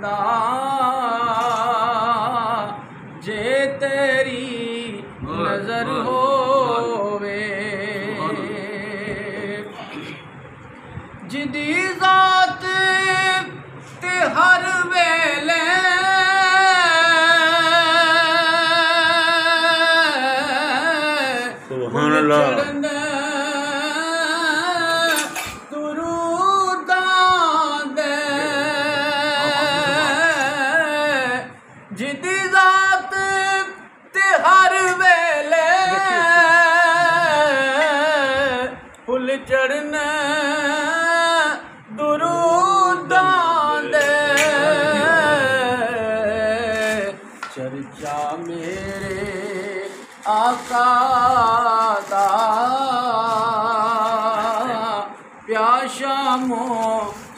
दा जे तेरी नजर होवे जिदी जात ते हर वेले सुभान अल्लाह जिदी जात ते हर वेले फुल चढ़ना दुरूदां दे चर्चा मेरे आका दा प्याशा मो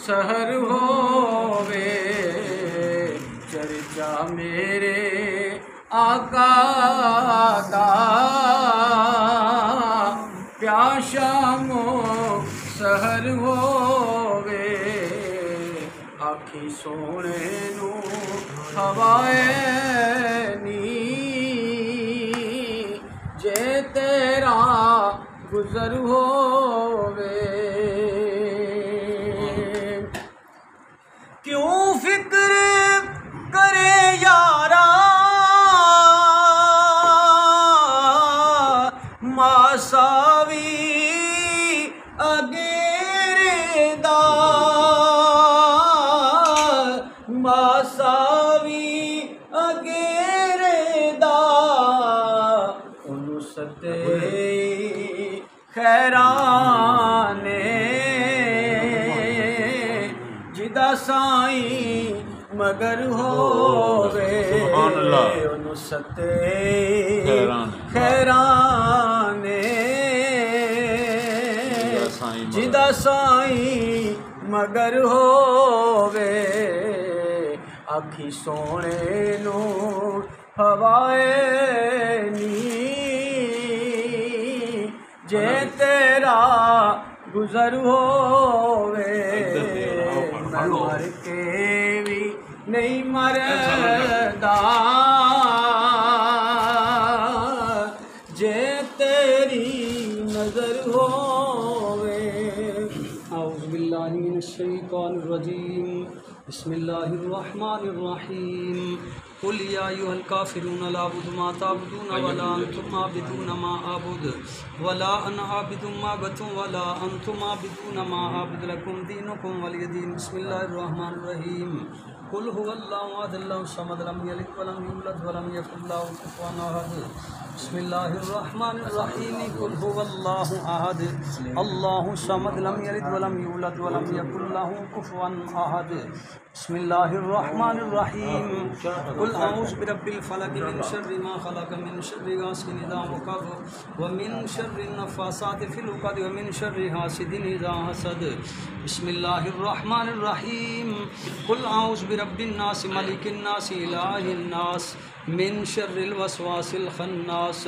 सहर होवे चर्चा मेरे आका दा प्याशा मो सहर होवे आखी सोने नू हवाए नी जे तेरा गुजर होवे क्यों फिक्र करे यारा मासावी अगेरेदा मासावी अगेरेदा उनु सते खैराने जिदा साई मगर होवे उनु सते खैराने जिदा साई मगर होवे आखी सोने नू हवाए नी जे तेरा गुजर होवे मैं मर के भी नहीं मरदा जे तेरी नजर होवे औज़ु बिल्लाहि मिनश शैतानिर रजीम बिस्मिल्लाहिर्रहमानिर रहीम कुल या अय्युहल काफिरून ला अअबुदु मा तअबुदून वला अंतुम आबिदून मा अअबुदु वला अना आबिदुम मा अबदतुम वला अंतुम आबिदून मा अअबुदु लकुम दीनुकुम वलिय दीन बिस्मिल्लाहिर्रहमानिर रहीम कुल हुवल्लाहु अहद अल्लाहु समद लम यलिद वलम यूलद वलम यकुल लहु कुफुवन अहद बिस्मिल्लाहिर्रहमानिर्रहीम कुल हुवल्लाहु अहद अल्लाहु समद लम यलिद वलम यूलद वलम यकुल लहु कुफुवन अहद बिस्मिल्लाहिर्रहमानिर्रहीम कुल अऊज़ु बिरब्बिल फलक मिन शर्रि मा खलक मिन शर्रि गासिकिन इज़ा वक़ब व मिन शर्रि नफ़्फ़ासाति फिल उक़द व मिन शर्रि हासिदिन इज़ा हसद बिस्मिल्लाहिर्रहमानिर्रहीम कुल अऊज़ु बिरब्बिन नास मलिकिन नास इलाहिन नास मिन शर्रिल वसवासिल खन्नास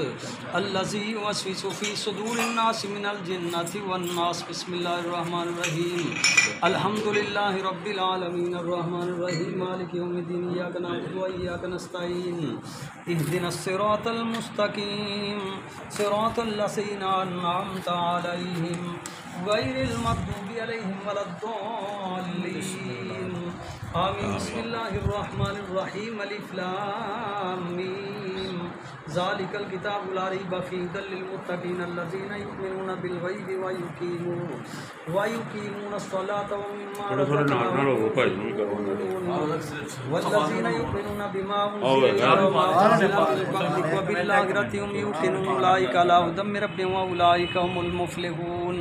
अल्लज़ी युवस्विसु फ़ी सुदूरिन नास मिनल जिन्नति वन नास बिस्मिल्लाहिर्रहमानिर्रहीम अल्हम्दुलिल्लाहि रब्बिल आलमीन अर्रहमानिर रहीम मालिकि यौमिद्दीन इय्याका नअबुदु व इय्याका नस्तईन इहदिनस सिरातल मुस्तकीम सिरातल लज़ीना अन्अमता अलैहिम गैरिल मग़दूबि अलैहिम वलद्दॉल्लीन आमीन बिस्मिल्लाहिर्रहमानिर्रहीम अलिफ लाम मीम ज़ालिकल किताबु ला रैब फ़ीहि हुदल लिल मुत्तक़ीन अल्लज़ीना युमिनूना बिल गैबि व युक़ीमूनस सलाता व मिम्मा रज़क़नाहुम वल्लज़ीना युमिनूना बिमा उन्ज़िला इलैका व बिल आखिरति हुम यूक़िनून उलाइका अला हुदम मिन रब्बिहिम व उलाइका हुमुल मुफ़्लिहून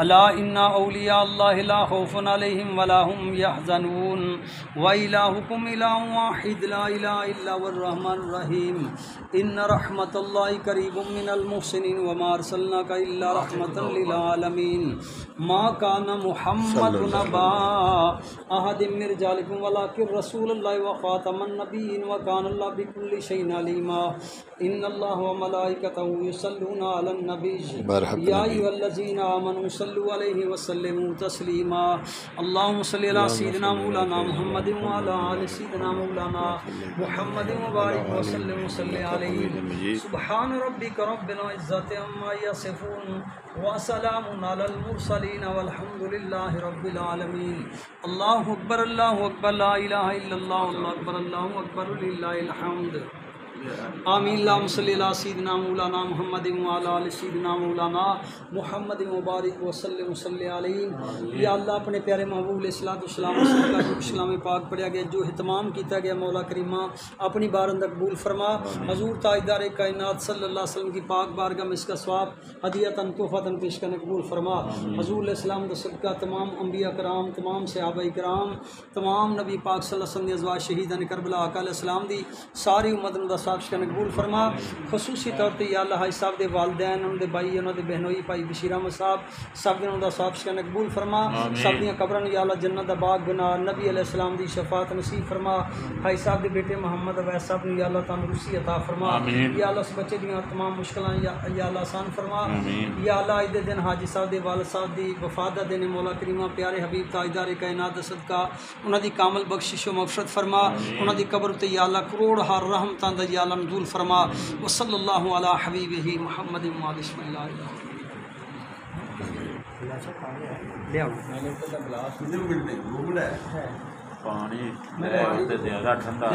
अला इन्ना औलिया अल्लाहि ला खौफुन अलैहिम वला हुम यहज़नून व इलाहुकुम इलाहुन वाहिद ला इलाहा इल्ला हुवर रहमानुर रहीम इन्ना रहमतल्लाहि करीबुम मिनल मुहसिनीन व मा अरसलनाका इल्ला रहमतल लिल आलमीन मा काना मुहम्मदुन अबा अहदिम मिन रिजालिकुम वलाकिन रसूलुल्लाह व खातमन नबिय्यीन व कान अल्लाह बिकुल्लि शैइन अलीमा इन्नल्लाह व मलाइकतहु युसल्लूना अलन नबी या अय्युहल्लज़ीना आमनू सल्लु अलैहि व सल्लिमू तस्लीमा अल्लाहुम्मा सल्लि अला सय्यिदिना मौलाना मुहम्मदिन व अला आलि सय्यिदिना मौलाना मुहम्मदिन व बारिक व सल्लिम व सल्लि अलैहि सुब्हान रब्बिका रब्बिल इज्जति अम्मा यसिफून व सलामुन अलल मुरसलीन वल्हम्दुलिल्लाहि रब्बिल आलमीन। अल्लाहु अकबर ला इलाहा इल्लल्लाह अल्लाहु अकबर लिल्लाहिल हम्द। आमीन। अल्लाहुम्मा सल्लि अला सय्यिदिना मौलाना मुहम्मदिन व अला आलि सय्यिदिना मौलाना मुहम्मदिन व बारिक व सल्लिम व सल्लि अलैहि। या अल्लाह अपने प्यारे महबूब अलैहिस्सलाम सलाम पाक पढ़ा गया जो इत्माम किया गया मौला करीमा अपनी बारंद कबूल फरमा। हजूर ताजदार कायनात सल्लल्लाहु अलैहि वसल्लम की पाक बारगाह में इसका स्वाब हदियतन तोहफतन पेश करने कबूल फरमा। हजूर अलैहिस्सलाम दा सदका तमाम अंबिया कराम तमाम सहाबा कराम तमाम नबी पाक सल्लल्लाहु अलैहि वसल्लम दी अज़वाज शहीदान करबला आका अलैहिस्सलाम दी सारी उम्मत नूं दा साक्षात कबूल फरमा। खसूसी तौर पर या अल्लाह हाई साहब के वालदैन उन्होंने भाई उन्होंने बहनोई भाई बशीर अहमद साहब सब ने उनका साक्षात कबूल फरमा। सब दी कब्रां या अल्लाह जन्नत दा बाग बना। नबी अलैहिस्सलाम दी शफात नसीब फरमा। हाई साहब के बेटे मोहम्मद अवैस साहब ने या अल्लाह तंदुरुस्ती अता फरमा। या अल्लाह उस बच्चे दी तमाम मुश्किलां या अल्लाह आसान फरमा। या अल्लाह अज दे दिन हाजी साहब के वालद साहब की वफात दा दिन मौला करीमा प्यारे हबीब ताजदार कायनात दा सदका उन्हां दी कामल बख्शिश व मगफरत फरमा। उन्हां दी कब्र ते या अल्लाह करोड़ हर रहमतां दा या अल्लाह नज़ूल फरमा। व सल्लल्लाहु अला हबीबिही मुहम्मदिन व बिस्मिल्लाह ले आओ मैंने तो ग्लास पानी ठंडा